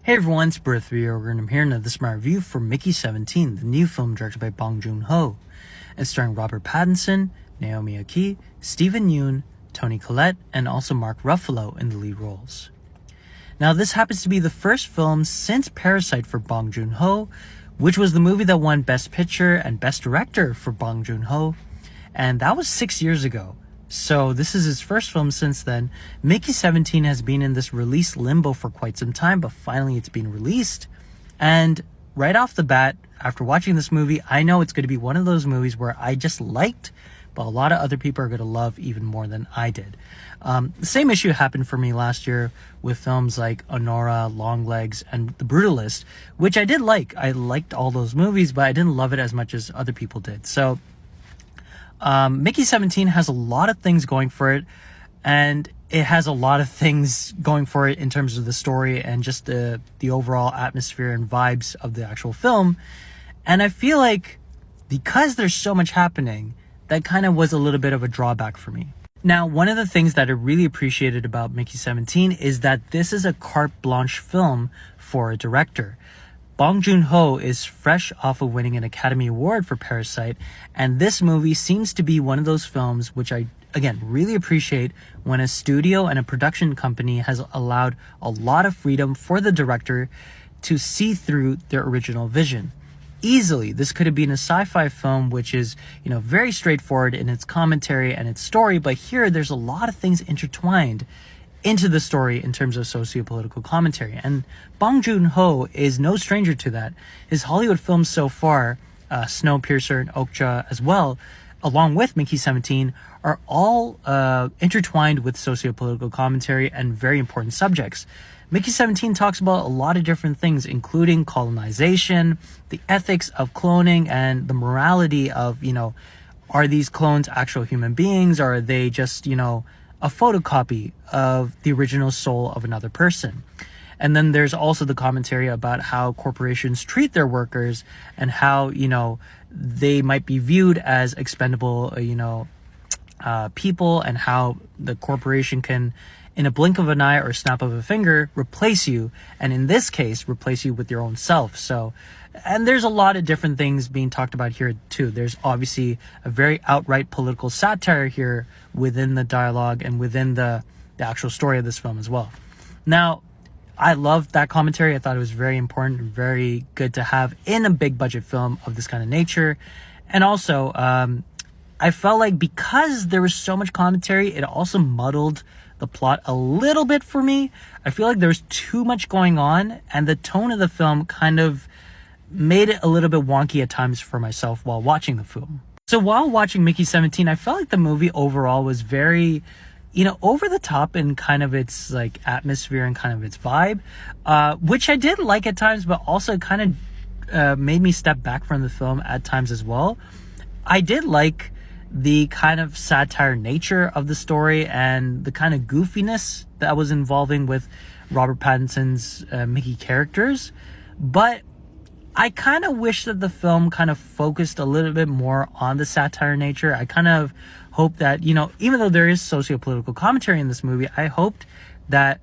Hey everyone, it's Birth Reorg, and I'm here in this my review for Mickey 17, the new film directed by Bong Joon-ho, and starring Robert Pattinson, Naomi Ackie, Steven Yeun, Toni Collette, and also Mark Ruffalo in the lead roles. Now, this happens to be the first film since Parasite for Bong Joon-ho, which was the movie that won Best Picture and Best Director for Bong Joon-ho, and that was 6 years ago. So this is his first film since then. Mickey 17 has been in this release limbo for quite some time, but finally it's been released. And right off the bat, after watching this movie, I know it's going to be one of those movies where I just liked, but a lot of other people are going to love even more than I did. The same issue happened for me last year with films like Anora, Longlegs, and The Brutalist, which I did like. I liked all those movies, but I didn't love it as much as other people did. So Mickey 17 has a lot of things going for it, and it has a lot of things going for it in terms of the story and just the overall atmosphere and vibes of the actual film. And I feel like because there's so much happening, that kind of was a little bit of a drawback for me. Now, one of the things that I really appreciated about Mickey 17 is that this is a carte blanche film for a director. Bong Joon-ho is fresh off of winning an Academy Award for Parasite, and this movie seems to be one of those films which I, again, really appreciate when a studio and a production company has allowed a lot of freedom for the director to see through their original vision. Easily, this could have been a sci-fi film which is, very straightforward in its commentary and its story, but here there's a lot of things intertwined into the story in terms of socio-political commentary. And Bong Joon-ho is no stranger to that. His Hollywood films so far, Snowpiercer and Okja as well, along with Mickey 17, are all intertwined with socio-political commentary and very important subjects. Mickey 17 talks about a lot of different things, including colonization, the ethics of cloning, and the morality of, are these clones actual human beings, or are they just, a photocopy of the original soul of another person? And then there's also the commentary about how corporations treat their workers and how, they might be viewed as expendable, people, and how the corporation can, in a blink of an eye or a snap of a finger, replace you. And in this case, replace you with your own self. So, and there's a lot of different things being talked about here too. There's obviously a very outright political satire here within the dialogue and within the actual story of this film as well. Now, I loved that commentary. I thought it was very important and very good to have in a big budget film of this kind of nature. And also, I felt like because there was so much commentary, it also muddled the plot a little bit for me. I feel like there was too much going on, and the tone of the film kind of made it a little bit wonky at times for myself while watching the film. So while watching Mickey 17, I felt like the movie overall was very, over the top in kind of its like atmosphere and kind of its vibe, which I did like at times, but also kind of made me step back from the film at times as well. I did like the kind of satire nature of the story and the kind of goofiness that was involving with Robert Pattinson's Mickey characters, but I kind of wish that the film kind of focused a little bit more on the satire nature. I kind of hope that, even though there is socio-political commentary in this movie, I hoped that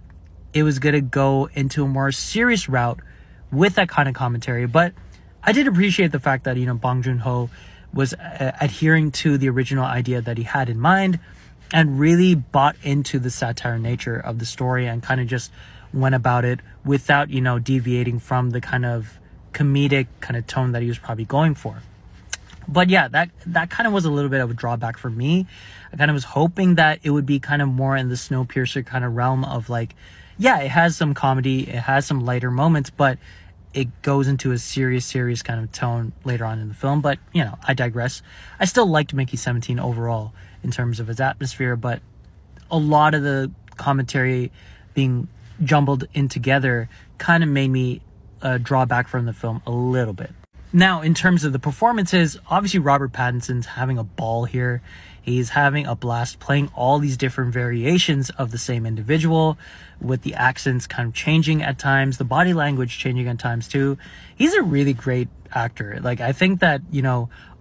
it was going to go into a more serious route with that kind of commentary. But I did appreciate the fact that, Bong Joon-ho was adhering to the original idea that he had in mind and really bought into the satire nature of the story and kind of just went about it without, deviating from the kind of comedic kind of tone that he was probably going for. But yeah, that kind of was a little bit of a drawback for me. I kind of was hoping that it would be kind of more in the Snowpiercer kind of realm of like, yeah, it has some comedy, it has some lighter moments, but it goes into a serious kind of tone later on in the film. But, I digress. I still liked Mickey 17 overall in terms of its atmosphere, but a lot of the commentary being jumbled in together kind of made me draw back from the film a little bit. Now, in terms of the performances, obviously Robert Pattinson's having a ball here. He's having a blast playing all these different variations of the same individual, with the accents kind of changing at times, the body language changing at times too. He's a really great actor. Like, I think that,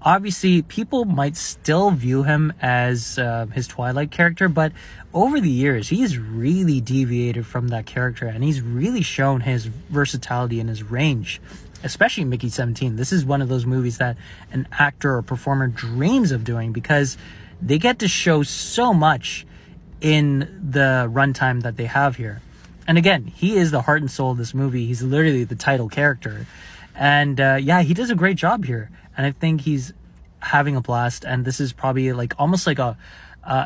obviously people might still view him as his Twilight character, but over the years, he's really deviated from that character, and he's really shown his versatility and his range. Especially Mickey 17. This is one of those movies that an actor or performer dreams of doing, because they get to show so much in the runtime that they have here. And again, he is the heart and soul of this movie. He's literally the title character. And he does a great job here. And I think he's having a blast. And this is probably almost like a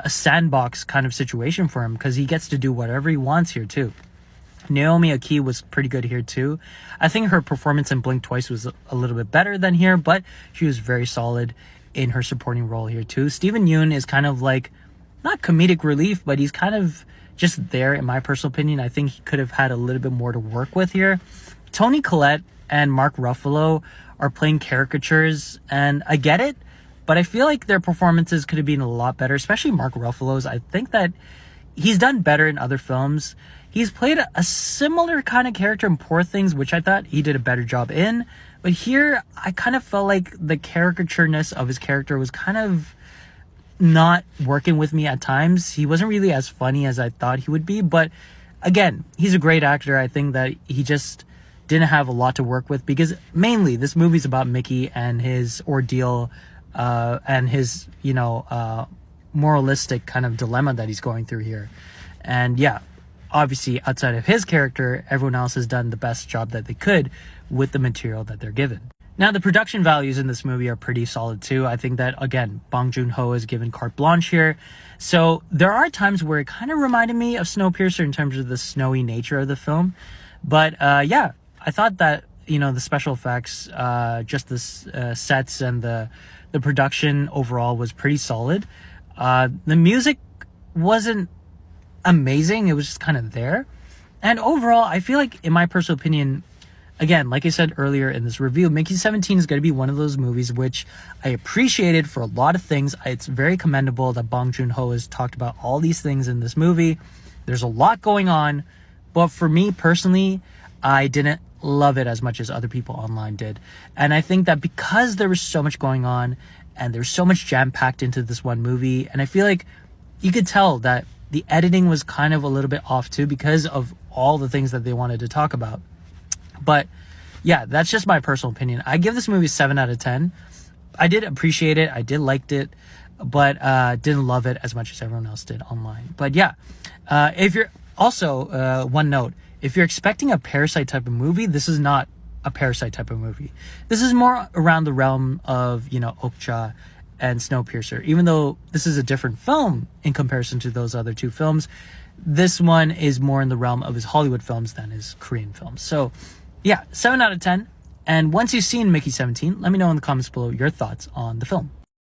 sandbox kind of situation for him, because he gets to do whatever he wants here too. Naomi Ackie was pretty good here too. I think her performance in Blink Twice was a little bit better than here, but she was very solid in her supporting role here too. Steven Yeun is kind of like, not comedic relief, but he's kind of just there in my personal opinion. I think he could have had a little bit more to work with here. Toni Collette and Mark Ruffalo are playing caricatures, and I get it, but I feel like their performances could have been a lot better, especially Mark Ruffalo's. I think that he's done better in other films. He's played a similar kind of character in Poor Things, which I thought he did a better job in. But here, I kind of felt like the caricatureness of his character was kind of not working with me at times. He wasn't really as funny as I thought he would be. But again, he's a great actor. I think that he just didn't have a lot to work with, because mainly this movie's about Mickey and his ordeal and his, moralistic kind of dilemma that he's going through here. And yeah, obviously outside of his character, everyone else has done the best job that they could with the material that they're given. Now, the production values in this movie are pretty solid too. I think that, again, Bong Joon-ho is given carte blanche here. So there are times where it kind of reminded me of Snowpiercer in terms of the snowy nature of the film. But I thought that, the special effects, just the sets and the production overall was pretty solid. The music wasn't amazing. It was just kind of there. And overall, I feel like, in my personal opinion, again, like I said earlier in this review, Mickey 17 is going to be one of those movies which I appreciated for a lot of things. It's very commendable that Bong Joon-ho has talked about all these things in this movie. There's a lot going on, but for me personally, I didn't love it as much as other people online did. And I think that because there was so much going on and there's so much jam-packed into this one movie, and I feel like you could tell that the editing was kind of a little bit off too, because of all the things that they wanted to talk about. But yeah, that's just my personal opinion. I give this movie 7 out of 10. I did appreciate it. I did liked it, but didn't love it as much as everyone else did online. But yeah, if you're also, one note, if you're expecting a Parasite type of movie, this is not a Parasite type of movie. This is more around the realm of, Okja and Snowpiercer. Even though this is a different film in comparison to those other two films, this one is more in the realm of his Hollywood films than his Korean films. So yeah, 7 out of 10. And once you've seen Mickey 17, let me know in the comments below your thoughts on the film.